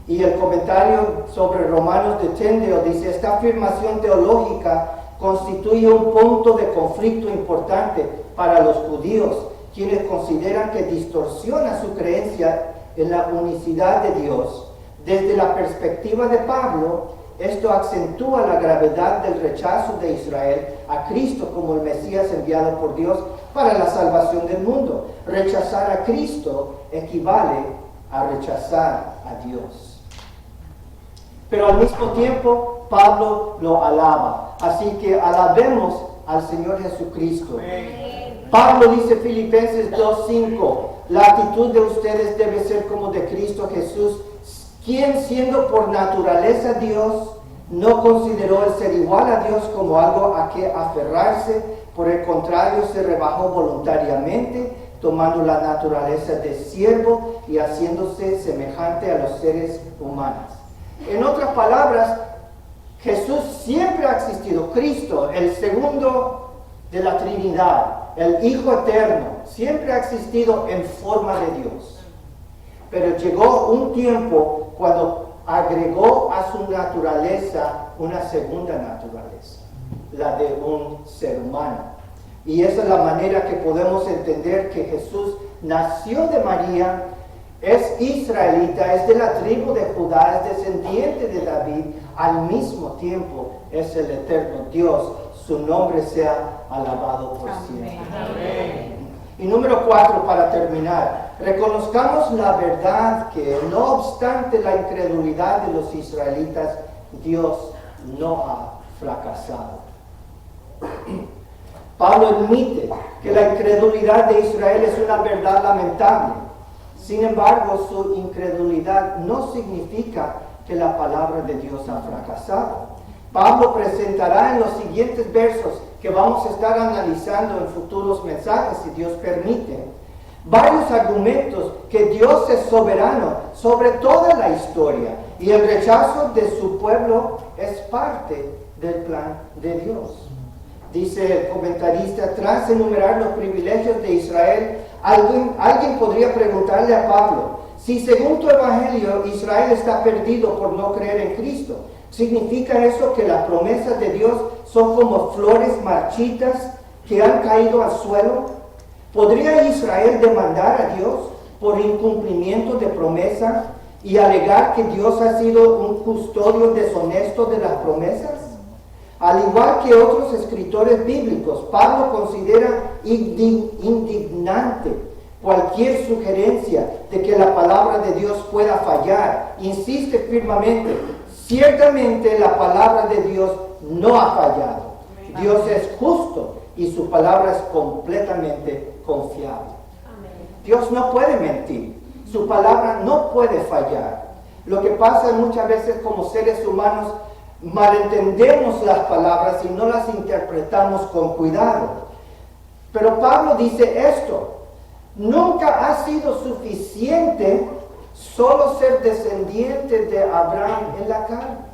Y el comentario sobre Romanos de Tyndale dice, esta afirmación teológica constituye un punto de conflicto importante para los judíos, quienes consideran que distorsiona su creencia en la unicidad de Dios. Desde la perspectiva de Pablo, esto acentúa la gravedad del rechazo de Israel a Cristo como el Mesías enviado por Dios para la salvación del mundo. Rechazar a Cristo equivale a rechazar a Dios. Pero al mismo tiempo, Pablo lo alaba. Así que alabemos al Señor Jesucristo. Pablo dice Filipenses 2:5, la actitud de ustedes debe ser como de Cristo Jesús, quien siendo por naturaleza Dios, no consideró el ser igual a Dios como algo a que aferrarse, por el contrario se rebajó voluntariamente, tomando la naturaleza de siervo y haciéndose semejante a los seres humanos. En otras palabras, Jesús siempre ha existido. Cristo, el segundo de la Trinidad, el Hijo Eterno, siempre ha existido en forma de Dios. Pero llegó un tiempo cuando agregó a su naturaleza una segunda naturaleza, la de un ser humano. Y esa es la manera que podemos entender que Jesús nació de María, es israelita, es de la tribu de Judá, es descendiente de David, al mismo tiempo es el eterno Dios. Su nombre sea alabado por siempre. Amén. Y número 4, para terminar, reconozcamos la verdad que no obstante la incredulidad de los israelitas, Dios no ha fracasado. Pablo admite que la incredulidad de Israel es una verdad lamentable. Sin embargo, su incredulidad no significa que la palabra de Dios ha fracasado. Pablo presentará en los siguientes versos que vamos a estar analizando en futuros mensajes, si Dios permite, varios argumentos que Dios es soberano sobre toda la historia y el rechazo de su pueblo es parte del plan de Dios. Dice el comentarista, tras enumerar los privilegios de Israel, alguien podría preguntarle a Pablo, si según tu evangelio Israel está perdido por no creer en Cristo, ¿significa eso que las promesas de Dios son como flores marchitas que han caído al suelo? ¿Podría Israel demandar a Dios por incumplimiento de promesa y alegar que Dios ha sido un custodio deshonesto de las promesas? Al igual que otros escritores bíblicos, Pablo considera indignante cualquier sugerencia de que la palabra de Dios pueda fallar. Insiste firmemente, ciertamente la palabra de Dios no ha fallado. Dios es justo y su palabra es completamente confiable. Dios no puede mentir, su palabra no puede fallar. Lo que pasa muchas veces como seres humanos, malentendemos las palabras y no las interpretamos con cuidado. Pero Pablo dice esto, nunca ha sido suficiente solo ser descendiente de Abraham en la carne.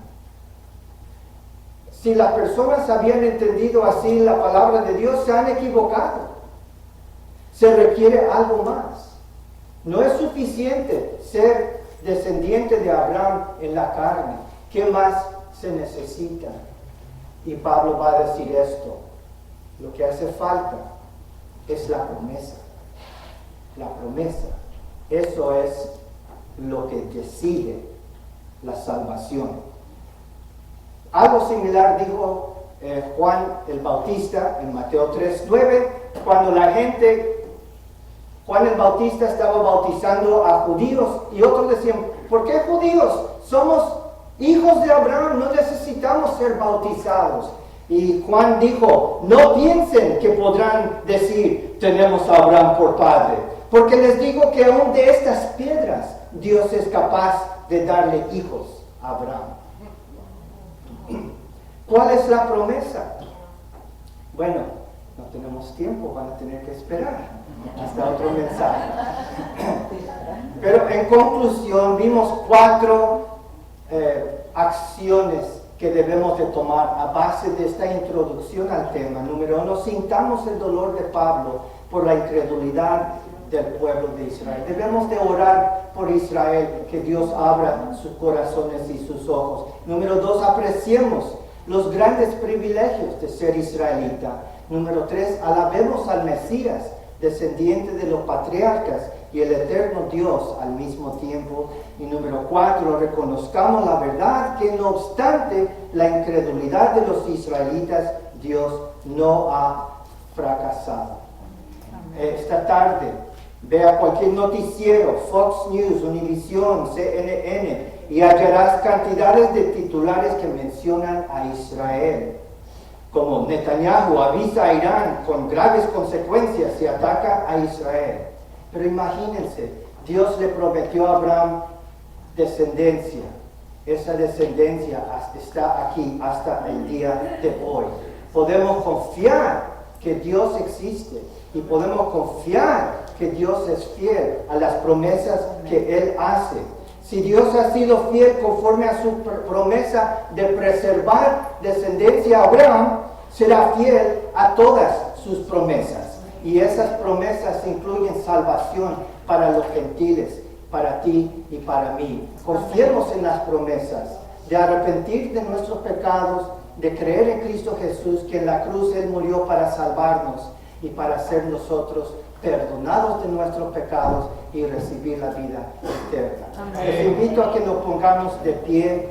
Si las personas habían entendido así la palabra de Dios, se han equivocado. Se requiere algo más. No es suficiente ser descendiente de Abraham en la carne. ¿Qué más se necesita? Y Pablo va a decir esto. Lo que hace falta es la promesa. La promesa. Eso es lo que decide la salvación. Algo similar dijo Juan el Bautista en Mateo 3:9, cuando Juan el Bautista estaba bautizando a judíos y otros decían, ¿por qué judíos? Somos hijos de Abraham, no necesitamos ser bautizados. Y Juan dijo, no piensen que podrán decir, tenemos a Abraham por padre, porque les digo que aún de estas piedras Dios es capaz de darle hijos a Abraham. ¿Cuál es la promesa? Bueno, no tenemos tiempo, van a tener que esperar. Aquí está otro mensaje. Pero en conclusión, vimos 4 acciones que debemos de tomar a base de esta introducción al tema. Número 1, sintamos el dolor de Pablo por la incredulidad del pueblo de Israel. Debemos de orar por Israel, que Dios abra sus corazones y sus ojos. Número 2, apreciemos los grandes privilegios de ser israelita. Número 3, alabemos al Mesías, descendiente de los patriarcas y el eterno Dios al mismo tiempo. Y número 4, reconozcamos la verdad que no obstante la incredulidad de los israelitas, Dios no ha fracasado. Esta tarde, vea cualquier noticiero, Fox News, Univision, CNN, y hallarás cantidades de titulares que mencionan a Israel. Como Netanyahu avisa a Irán con graves consecuencias si ataca a Israel. Pero imagínense, Dios le prometió a Abraham descendencia. Esa descendencia está aquí hasta el día de hoy. Podemos confiar que Dios existe y podemos confiar que Dios es fiel a las promesas que Él hace. Si Dios ha sido fiel conforme a su promesa de preservar descendencia a Abraham, será fiel a todas sus promesas. Y esas promesas incluyen salvación para los gentiles, para ti y para mí. Confiemos en las promesas de arrepentir de nuestros pecados, de creer en Cristo Jesús, que en la cruz Él murió para salvarnos y para ser nosotros perdonados de nuestros pecados y recibir la vida eterna. Amén. Les invito a que nos pongamos de pie.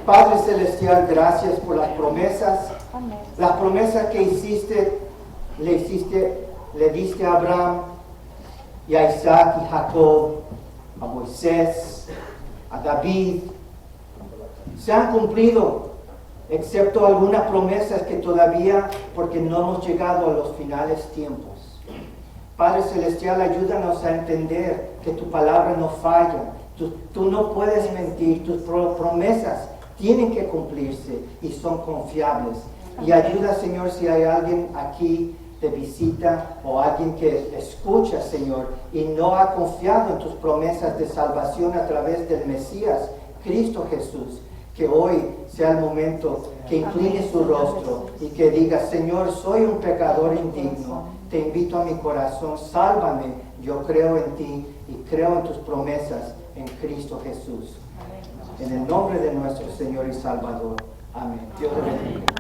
Padre Celestial, gracias por las promesas. Amén. Las promesas que le diste a Abraham y a Isaac y Jacob, a Moisés, a David, se han cumplido, excepto algunas promesas que todavía, porque no hemos llegado a los finales tiempos. Padre Celestial, ayúdanos a entender que tu palabra no falla, tú no puedes mentir, tus promesas tienen que cumplirse y son confiables. Y ayuda, Señor, si hay alguien aquí de visita o alguien que escucha, Señor, y no ha confiado en tus promesas de salvación a través del Mesías, Cristo Jesús, que hoy sea el momento que incline su rostro y que diga: Señor, soy un pecador indigno, te invito a mi corazón, sálvame, yo creo en ti y creo en tus promesas en Cristo Jesús. En el nombre de nuestro Señor y Salvador. Amén. Dios te bendiga.